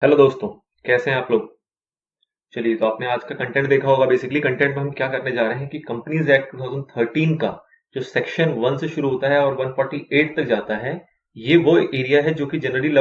Hello दोस्तों। कैसे हैं आप लोग। चलिए, तो आपने आज का कंटेंट देखा होगा। बेसिकली कंटेंट में हम क्या करने जा रहे हैं कि कंपनीज एक्ट 2013 का जो सेक्शन 1 से शुरू होता है और 148 तक जाता है, ये वो एरिया है जो कि जनरली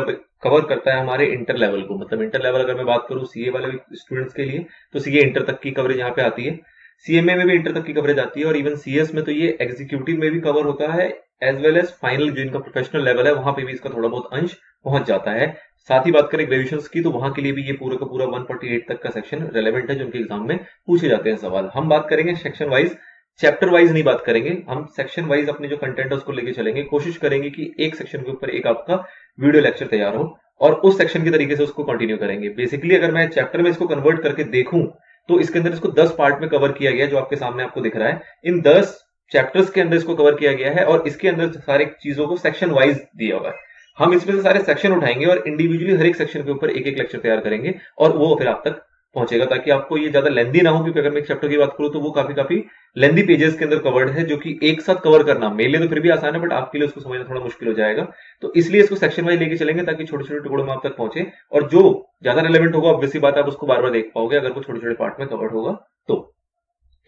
कवर करता है हमारे इंटर लेवल को। मतलब इंटर लेवल अगर मैं बात करूं सीए वाले स्टूडेंट्स के लिए, तो सीए इंटर तक की कवरेज यहाँ पे आती है। सीएमए में भी इंटर तक की कवरेज आती है, और इवन सीएस में तो ये एग्जीक्यूटिव में भी कवर होता है, एज वेल एज फाइनल जो इनका प्रोफेशनल लेवल है वहां पे भी इसका थोड़ा बहुत अंश पहुंच जाता है। साथ ही बात करें ग्रेजुएशन की, तो वहां के लिए भी ये पूरा का पूरा 148 तक का सेक्शन रेलेवेंट है, जो उनके एग्जाम में पूछे जाते हैं सवाल। हम बात करेंगे सेक्शन वाइज, चैप्टर वाइज नहीं बात करेंगे। हम सेक्शन वाइज अपने जो कंटेंट है उसको लेके चलेंगे। कोशिश करेंगे कि एक सेक्शन के ऊपर एक आपका वीडियो लेक्चर तैयार हो और उस सेक्शन के तरीके से उसको कंटिन्यू करेंगे। बेसिकली अगर मैं चैप्टर में इसको कन्वर्ट करके देखूं, तो इसके अंदर इसको 10 पार्ट में कवर किया गया, जो आपके सामने आपको दिख रहा है। इन 10 चैप्टर्स के अंदर इसको कवर किया गया है, और इसके अंदर सारे चीजों को सेक्शन वाइज दिया हुआ है। हम इसमें से सारे सेक्शन उठाएंगे और इंडिविजुअली हर एक सेक्शन के ऊपर एक एक लेक्चर तैयार करेंगे, और वो फिर आप तक पहुंचेगा, ताकि आपको ये ज्यादा लेंदी ना हो। क्योंकि अगर मैं एक चैप्टर की बात करूं तो वो काफी लेंदी पेजेस के अंदर कवर्ड है, जो कि एक साथ कवर करना मेरे लिए तो फिर भी आसान है, बट आपके लिए उसको समझना थोड़ा मुश्किल हो जाएगा। तो इसलिए इसको सेक्शन वाइज लेके चलेंगे, ताकि छोटे छोटे टुकड़ों में आप तक पहुंचे, और जो ज्यादा रिलेवेंट होगा ऑब्वियसली बात आप उसको बार बार देख पाओगे, अगर वो छोटे छोटे पार्ट में कवर्ड होगा तो।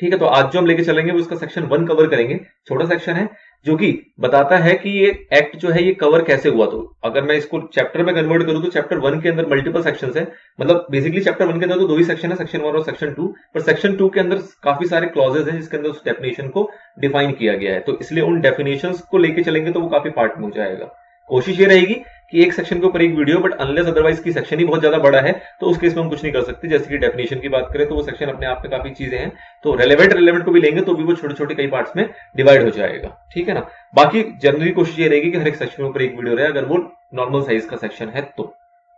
ठीक है, तो आज जो हम लेके चलेंगे वो इसका सेक्शन 1 कवर करेंगे। छोटा सेक्शन है जो कि बताता है कि ये एक्ट जो है ये कवर कैसे हुआ। तो अगर मैं इसको चैप्टर में कन्वर्ट करूं, तो चैप्टर 1 के अंदर मल्टीपल सेक्शंस है। मतलब बेसिकली चैप्टर 1 के अंदर तो दो ही सेक्शन है, सेक्शन 1 और सेक्शन 2। पर सेक्शन 2 के अंदर काफी सारे क्लॉजेज हैं जिसके अंदर उस डेफिनेशन को डिफाइन किया गया है। तो इसलिए उन डेफिनेशंस को लेके चलेंगे तो वो काफी पार्ट में हो जाएगा। कोशिश ये रहेगी कि एक सेक्शन के ऊपर एक वीडियो, बट अनलेस अदरवाइज की सेक्शन ही बहुत ज्यादा बड़ा है तो उस केस में हम कुछ नहीं कर सकते। जैसे कि डेफिनेशन की बात करें तो वो सेक्शन अपने आप में काफी चीजें हैं, तो रेलेवेंट को भी लेंगे तो भी वो छोटे छोटे कई पार्ट्स में डिवाइड हो जाएगा। ठीक है ना। बाकी जनरली कोशिश ये रहेगी कि हर एक सेक्शन के ऊपर एक वीडियो रहे, अगर वो नॉर्मल साइज का सेक्शन है तो।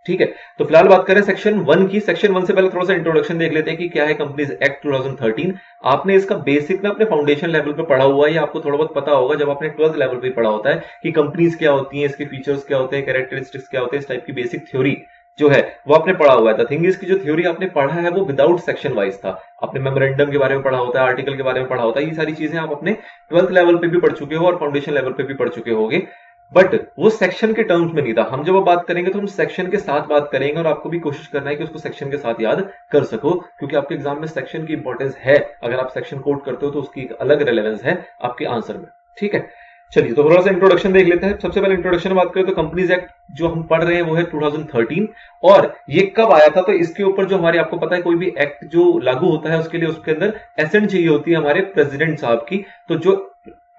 ठीक है, तो फिलहाल बात करें सेक्शन 1 की। सेक्शन 1 से पहले थोड़ा सा इंट्रोडक्शन देख लेते हैं कि क्या है कंपनीज एक्ट 2013। आपने इसका बेसिक ना अपने फाउंडेशन लेवल पे पढ़ा हुआ है, या आपको थोड़ा बहुत पता होगा जब आपने 12th लेवल पे पढ़ा होता है कि कंपनीज क्या होती हैं, इसके फीचर्स क्या होते हैं, कैरेक्टरिस्टिक्स क्या होते हैं। इस टाइप की बेसिक थ्योरी जो है वो आपने पढ़ा हुआ है। द थिंग इज की जो थ्योरी आपने पढ़ा है वो विदाउट सेक्शन वाइज था। आपने मेमोरेंडम के बारे में पढ़ा होता है, आर्टिकल के बारे में पढ़ा होता है। ये सारी चीजें आप अपने 12th लेवल पे भी पढ़ चुके हो और फाउंडेशन लेवल पे भी पढ़ चुके होगे, बट वो सेक्शन के टर्म्स में नहीं था। हम जब अब बात करेंगे तो हम सेक्शन के साथ बात करेंगे, और आपको भी कोशिश करना है कि उसको सेक्शन के साथ याद कर सको, क्योंकि आपके एग्जाम में सेक्शन की इंपॉर्टेंस है। अगर आप सेक्शन कोड करते हो तो उसकी एक अलग रिलेवेंस है आपके आंसर में। ठीक है, चलिए तो थोड़ा सा इंट्रोडक्शन देख लेते हैं। सबसे पहले इंट्रोडक्शन में बात करें तो कंपनीज एक्ट जो हम पढ़ रहे हैं वो है 2013, और ये कब आया था। तो इसके ऊपर जो हमारे, आपको पता है कोई भी एक्ट जो लागू होता है उसके लिए उसके अंदर एसेंट चाहिए होती है हमारे प्रेसिडेंट साहब की। तो जो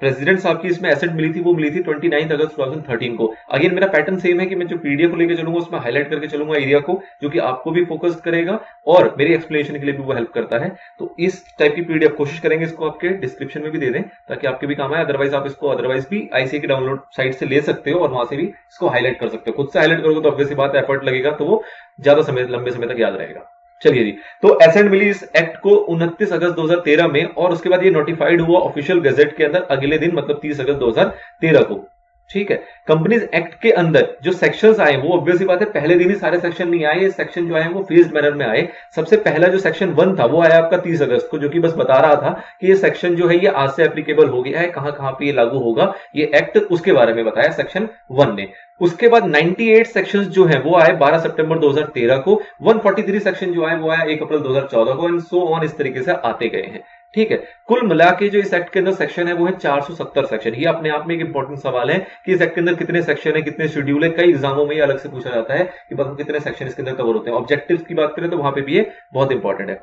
प्रेसिडेंट साहब की इसमें एसेंट मिली थी वो मिली थी 29 अगस्त 2013 को। अगेन मेरा पैटर्न सेम है कि मैं जो पीडीएफ को लेकर चलूंगा उसमें हाईलाइट करके चलूंगा एरिया को, जो कि आपको भी फोकस करेगा और मेरी एक्सप्लेनेशन के लिए भी वो हेल्प करता है। तो इस टाइप की पीडीएफ कोशिश करेंगे इसको आपके डिस्क्रिप्शन में भी दे दें, ताकि आपके भी काम आए। अदरवाइज आप इसको अदरवाइज भी आईसीए की डाउनलोड साइट से ले सकते हो और वहां से भी इसको हाईलाइट कर सकते हो। खुद से हाईलाइट करोगे तो ऑब्वियसली बात एफर्ट लगेगा, तो वो ज्यादा समय, लंबे समय तक याद रहेगा। चलिए जी, तो एसेंट मिली इस एक्ट को 29 अगस्त 2013 में, और उसके बाद ये नोटिफाइड हुआ ऑफिशियल गजेट के अंदर अगले दिन, मतलब 30 अगस्त 2013 को। ठीक है, कंपनीज एक्ट के अंदर जो सेक्शंस आए वो ऑब्वियसली बात है पहले दिन ही सारे सेक्शन नहीं आए। ये सेक्शन जो आए वो फेज्ड मैनर में आए। सबसे पहला जो सेक्शन 1 था वो आया आपका 30 अगस्त को, जो कि बस बता रहा था कि ये सेक्शन जो है ये आज से एप्लीकेबल हो गया है, कहां कहां पे ये लागू होगा ये एक्ट, उसके बारे में बताया सेक्शन 1 ने। उसके बाद 98 सेक्शंस जो है वो आए 12 सितंबर 2013 को। 143 सेक्शन जो आए वो आया 1 अप्रैल 2014 को, एंड सो ऑन इस तरीके से आते गए हैं। ठीक है, कुल मिला के जो इस एक्ट के अंदर सेक्शन है वो है 470 सेक्शन। ये अपने आप में एक इंपॉर्टेंट सवाल है कि इस एक्ट के अंदर कितने सेक्शन है, कितने शेड्यूल है। कई एग्जामों में ये अलग से पूछा जाता है कि बताओ कितने सेक्शन इसके अंदर कवर होते हैं। ऑब्जेक्टिव्स की बात करें तो वहां पे भी ये बहुत इंपॉर्टेंट है।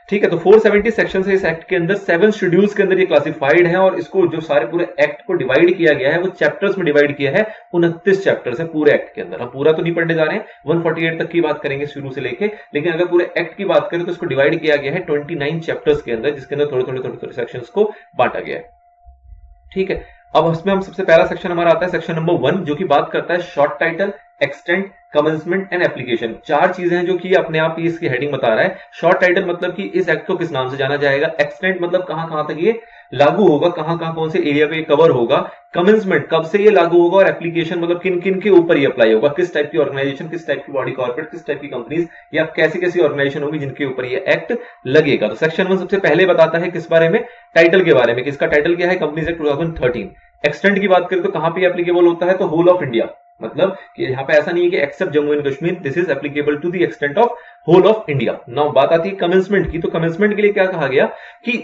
ठीक है, तो 470 सेक्शन है इस एक्ट के अंदर। 7 शेड्यूल्स के अंदर ये क्लासिफाइड है, और इसको जो सारे पूरे एक्ट को डिवाइड किया गया है वो चैप्टर्स में डिवाइड किया है। 29 चैप्टर्स है पूरे एक्ट के अंदर। हम पूरा तो नहीं पढ़ने जा रहे हैं, 148 तक की बात करेंगे शुरू से लेके, लेकिन अगर पूरे एक्ट की बात करें तो इसको डिवाइड किया गया है 29 चैप्टर्स के अंदर, जिसके अंदर थोड़े थोड़े सेक्शंस को बांटा गया है। ठीक है, अब उसमें हम सबसे पहला सेक्शन हमारा आता है सेक्शन नंबर 1, जो कि बात करता है short title, extent, commencement and application. 4 चीजें हैं जो कि अपने आप ही इसकी हेडिंग बता रहा है। शॉर्ट टाइटल मतलब कि इस एक्ट को किस नाम से जाना जाएगा। एक्सटेंट मतलब कहां कहां तक ये लागू होगा, कहां कहां कौन से एरिया पे कवर होगा। कमेंसमेंट कब से ये लागू होगा, और एप्लीकेशन मतलब किन किन के ऊपर ये अप्लाई होगा, किस टाइप की ऑर्गेनाइजेशन, किस टाइप की बॉडी कॉर्पोरेट, किस टाइप की कंपनीज या कैसी कैसी ऑर्गेनाइजेशन होगी जिनके ऊपर ये एक्ट लगेगा। तो सेक्शन 1 सबसे पहले बताता है किस बारे में, टाइटल के बारे में। किसका टाइटल क्या है, कंपनीज एक्ट 2013। एक्सटेंट की बात करें तो कहां पे एप्लीकेबल होता है, तो होल ऑफ इंडिया, मतलब कि यहाँ पे ऐसा नहीं है कि except Jammu and Kashmir, this is applicable to the extent of whole of India. Now बात आती है कमेंसमेंट की, तो कमेंसमेंट के लिए क्या कहा गया कि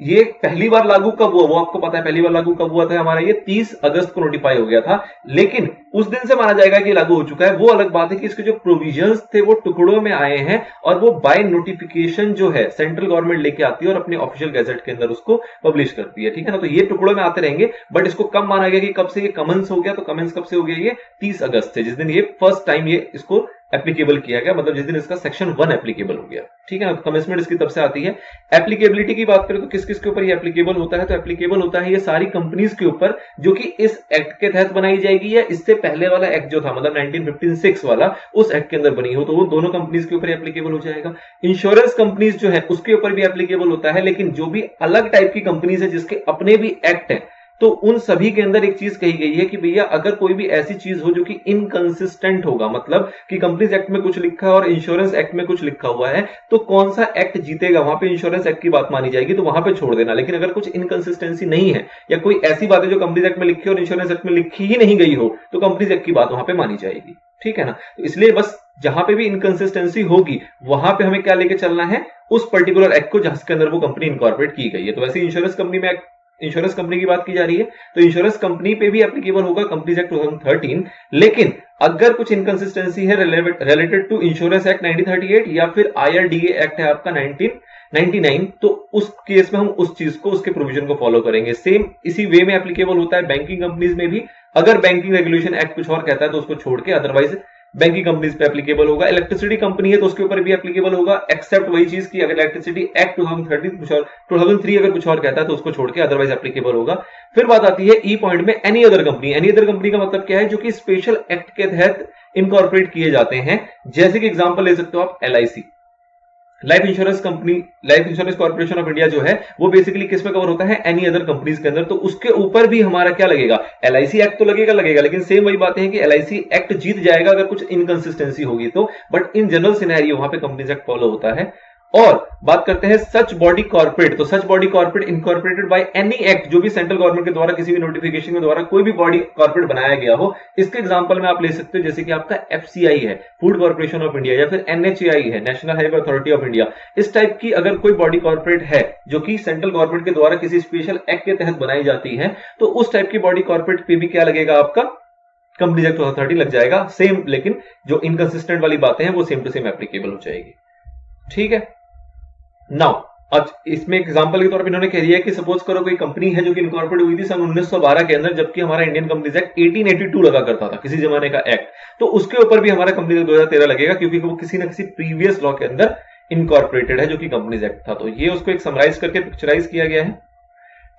ये पहली बार लागू कब हुआ, वो आपको पता है पहली बार लागू कब हुआ था हमारा, ये 30 अगस्त को नोटिफाई हो गया था, लेकिन उस दिन से माना जाएगा कि लागू हो चुका है। वो अलग बात है कि इसके जो प्रोविजंस थे वो टुकड़ों में आए हैं और वो बाय नोटिफिकेशन जो है सेंट्रल गवर्नमेंट लेके आती है और अपने ऑफिशियल गैजेट के अंदर उसको पब्लिश करती है, ठीक है ना। तो ये टुकड़ों में आते रहेंगे, बट इसको कब माना गया कि कब से ये कमेंस हो गया, तो कमेंस कब से हो गया, ये 30 अगस्त से, जिस दिन ये फर्स्ट टाइम ये इसको एप्लीकेबल किया गया, मतलब जिस दिन इसका सेक्शन 1 एप्लीकेबल हो गया, ठीक है ना। कमेंसमेंट इसकी तब से आती है। एप्लीकेबिलिटी की बात करें तो किस किस के ऊपर ये एप्लीकेबल होता है, तो एप्लीकेबल होता है ये सारी कंपनीज के ऊपर जो कि इस एक्ट के तहत बनाई जाएगी या इससे पहले वाला एक्ट जो था, मतलब 1956 वाला, उस एक्ट के अंदर बनी हो, तो वो दोनों कंपनीज के ऊपर एप्लीकेबल हो जाएगा। इंश्योरेंस कंपनीज जो है उसके ऊपर भी एप्लीकेबल होता है, लेकिन जो भी अलग टाइप की कंपनीज है जिसके अपने भी एक्ट है, तो उन सभी के अंदर एक चीज कही गई है कि भैया अगर कोई भी ऐसी चीज हो जो कि इनकंसिस्टेंट होगा, मतलब कि कंपनीज एक्ट में कुछ लिखा है और इंश्योरेंस एक्ट में कुछ लिखा हुआ है, तो कौन सा एक्ट जीतेगा, वहां पे इंश्योरेंस एक्ट की बात मानी जाएगी, तो वहां पे छोड़ देना। लेकिन अगर कुछ इनकंसिस्टेंसी नहीं है या कोई ऐसी बात है जो कंपनीज एक्ट में लिखी और इंश्योरेंस एक्ट में लिखी ही नहीं गई हो, तो कंपनीज एक्ट की बात वहां पे मानी जाएगी, ठीक है ना। तो इसलिए बस जहां पे भी इनकंसिस्टेंसी होगी वहां पे हमें क्या लेके चलना है, उस पर्टिकुलर एक्ट को जिसके अंदर वो कंपनी इनकॉर्पोरेट की गई है। तो वैसे इंश्योरेंस कंपनी की बात की जा रही है, तो इंश्योरेंस कंपनी पे भी एप्लीकेबल होगा कंपनीज एक्ट 2013, लेकिन अगर कुछ इनकंसिस्टेंसी है रिलेटेड टू इंश्योरेंस एक्ट 1938 या फिर IRDA एक्ट है आपका 1999, तो उस केस में हम उस चीज को, उसके प्रोविजन को फॉलो करेंगे। सेम इसी वे में एप्लीकेबल होता है बैंकिंग कंपनीज में भी। अगर बैंकिंग रेगुलेशन एक्ट कुछ और कहता है तो उसको छोड़ के अदरवाइज बैंकिंग कंपनीज पे एप्लीकेबल होगा। इलेक्ट्रिसिटी कंपनी है तो उसके ऊपर भी एप्लीकेबल होगा, एक्सेप्ट वही चीज की अगर इलेक्ट्रिसिटी एक्ट 2003 अगर कुछ और कहता है तो उसको छोड़ के अदरवाइज एप्लीकेबल होगा। फिर बात आती है ई पॉइंट में, any other company. Any other company का मतलब क्या है, जो कि स्पेशल एक्ट के तहत इनकॉर्पोरेट किए जाते हैं। जैसे कि एग्जांपल ले सकते हो आप LIC, life insurance company, life insurance corporation of India जो है वो बेसिकली किस में कवर होता है, एनी अदर कंपनीज के अंदर। तो उसके ऊपर भी हमारा क्या लगेगा, LIC एक्ट तो लगेगा, लेकिन सेम वही बातें हैं कि LIC एक्ट जीत जाएगा अगर कुछ इनकंसिस्टेंसी होगी तो, बट इन जनरल सिनेरियो वहां पे कंपनीज एक्ट फॉलो होता है। और बात करते हैं सच बॉडी कॉर्पोरेट, तो such body corporate incorporated by any act, जो भी सेंट्रल गवर्नमेंट के द्वारा किसी भी नोटिफिकेशन के द्वारा कोई भी बॉडी कॉर्पोरेट बनाया गया हो। इसके एग्जांपल में आप ले सकते हो जैसे कि आपका FCI है, फूड कॉर्पोरेशन ऑफ इंडिया, या फिर NHAI है, national highway authority of India. इस टाइप की अगर कोई बॉडी कॉर्पोरेट है जो कि सेंट्रल गवर्नमेंट के द्वारा किसी स्पेशल एक्ट के तहत बनाई जाती है, तो उस टाइप की बॉडी कॉर्पोरेट पे भी क्या लगेगा, आपका कंपनीज एक्ट 2013 लग जाएगा सेम, लेकिन जो इनकंसिस्टेंट वाली बातें हैं वो सेम टू सेम एप्लीकेबल हो जाएगी, ठीक है। नाउ अब इसमें एग्जांपल के तौर पे इन्होंने कह दिया कि सपोज करो कोई कंपनी है जो कि इनकॉर्पोरेट हुई थी सन 1912 के अंदर, जबकि हमारा इंडियन कंपनीज एक्ट 1882 लगा करता था, किसी जमाने का एक्ट, तो उसके ऊपर भी हमारा कंपनीज एक्ट 2013 लगेगा, क्योंकि वो किसी न किसी प्रीवियस लॉ के अंदर इनकॉर्पोरेटेड है जो कि कंपनीज एक्ट था। तो ये उसको एक समराइज करके पिक्चराइज किया गया है।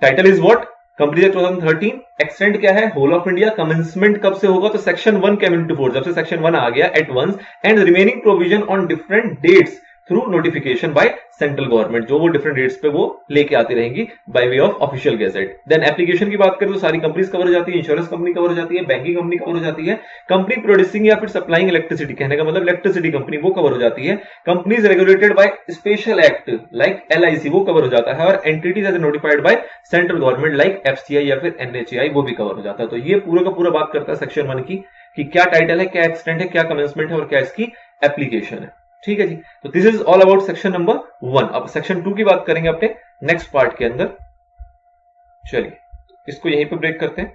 Title is what, companies act 2013, extent क्या है, होल ऑफ इंडिया। कमेंसमेंट कब से होगा, तो सेक्शन 1 केम इनटू फोर्स, जब से सेक्शन 1 आ गया at once, and remaining provision on different dates through notification by central government, जो वो डिफरेंट डेट्स पे वो लेके आती रहेंगी by way of official gazette. Then application की बात करें तो सारी कंपनीज कवर हो जाती है, इंश्योरेंस कंपनी कवर हो जाती है, बैंकिंग कंपनी कवर हो जाती है, कंपनी प्रोड्यूसिंग या फिर सप्लाइंग इलेक्ट्रिसिटी, कहने का मतलब इलेक्ट्रिसिटी कंपनी, वो कवर हो जाती है, companies regulated by special act like LIC वो कवर हो जाता है, और entities as notified by central government like FCI या फिर NHAI वो भी कवर हो जाता है। तो ये पूरा का पूरा बात करता है सेक्शन 1 की, कि क्या टाइटल है, क्या एक्सटेंट है, क्या कमेंसमेंट है और क्या इसकी एप्लीकेशन है, ठीक है जी। तो this is all about section number 1। अब सेक्शन 2 की बात करेंगे अपने नेक्स्ट पार्ट के अंदर। चलिए इसको यहीं पे ब्रेक करते हैं।